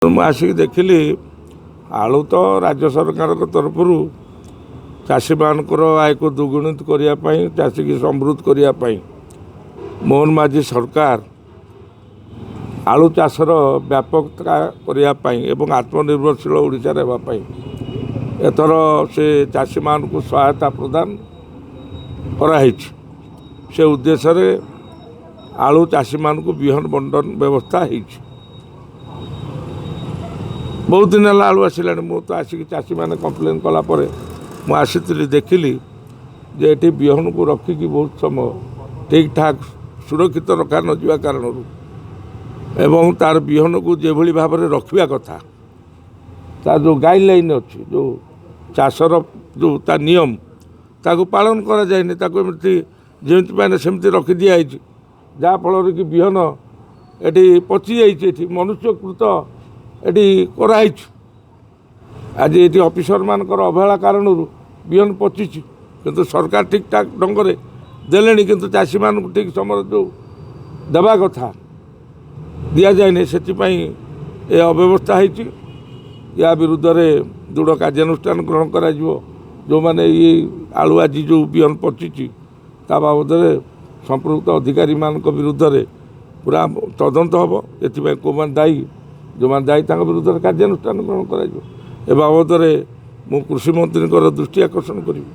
ମୁଁ ଆସିକି ଦେଖିଲି ଆଳୁ ତ ରାଜ୍ୟ ସରକାରଙ୍କ ତରଫରୁ ଚାଷୀମାନଙ୍କର ଆୟକୁ ଦ୍ୱିଗୁଣିତ କରିବା ପାଇଁ, ଚାଷୀକି ସମୃଦ୍ଧ କରିବା ପାଇଁ ମୋହନ ମାଝୀ ସରକାର ଆଳୁ ଚାଷର ବ୍ୟାପକତା କରିବା ପାଇଁ ଏବଂ ଆତ୍ମନିର୍ଭରଶୀଳ ଓଡ଼ିଶାରେ ହେବା ପାଇଁ ଏଥର ସେ ଚାଷୀମାନଙ୍କୁ ସହାୟତା ପ୍ରଦାନ କରାହେଇଛି। ସେ ଉଦ୍ଦେଶ୍ୟରେ ଆଳୁ ଚାଷୀମାନଙ୍କୁ ବିହନ ବଣ୍ଟନ ବ୍ୟବସ୍ଥା ହେଇଛି। ବହୁତ ଦିନ ହେଲା ଆଳୁ ଆସିଲାଣି। ମୁଁ ତ ଆସିକି ଚାଷୀମାନେ କମ୍ପ୍ଲେନ୍ କଲା ପରେ ମୁଁ ଆସିଥିଲି, ଦେଖିଲି ଯେ ଏଠି ବିହନକୁ ରଖିକି ବହୁତ ସମୟ ଠିକ୍ ଠାକ୍ ସୁରକ୍ଷିତ ରଖା ନଯିବା କାରଣରୁ ଏବଂ ତା'ର ବିହନକୁ ଯେଭଳି ଭାବରେ ରଖିବା କଥା, ତା ଯେଉଁ ଗାଇଡ଼ଲାଇନ୍ ଅଛି, ଯେଉଁ ଚାଷର ଯେଉଁ ତା ନିୟମ, ତାକୁ ପାଳନ କରାଯାଇନି। ତାକୁ ଏମିତି ଯେମିତି ମାନେ ସେମିତି ରଖିଦିଆଯାଇଛି, ଯାହାଫଳରେ କି ବିହନ ଏଠି ପଚିଯାଇଛି। ଏଠି ମନୁଷ୍ୟକୃତ ଏଠି କରାହେଇଛି। ଆଜି ଏଠି ଅଫିସରମାନଙ୍କର ଅବହେଳା କାରଣରୁ ବିହନ ପଚିଛି, କିନ୍ତୁ ସରକାର ଠିକ୍ ଠାକ୍ ଢଙ୍ଗରେ ଦେଲେଣି, କିନ୍ତୁ ଚାଷୀମାନଙ୍କୁ ଠିକ୍ ସମୟରେ ଯେଉଁ ଦେବା କଥା ଦିଆଯାଇନି। ସେଥିପାଇଁ ଏ ଅବ୍ୟବସ୍ଥା ହେଇଛି। ୟା ବିରୁଦ୍ଧରେ ଦୃଢ଼ କାର୍ଯ୍ୟାନୁଷ୍ଠାନ ଗ୍ରହଣ କରାଯିବ। ଯେଉଁମାନେ ଏଇ ଆଳୁ ଆଜି ଯେଉଁ ବିହନ ପଚିଛି ତା ବାବଦରେ ସମ୍ପୃକ୍ତ ଅଧିକାରୀମାନଙ୍କ ବିରୁଦ୍ଧରେ ପୁରା ତଦନ୍ତ ହେବ। ଏଥିପାଇଁ କେଉଁମାନେ ଦାୟୀ, ଯେଉଁମାନେ ଦାୟୀ ତାଙ୍କ ବିରୁଦ୍ଧରେ କାର୍ଯ୍ୟାନୁଷ୍ଠାନ ଗ୍ରହଣ କରାଯିବ। ଏ ବାବଦରେ ମୁଁ କୃଷିମନ୍ତ୍ରୀଙ୍କର ଦୃଷ୍ଟି ଆକର୍ଷଣ କରିବି।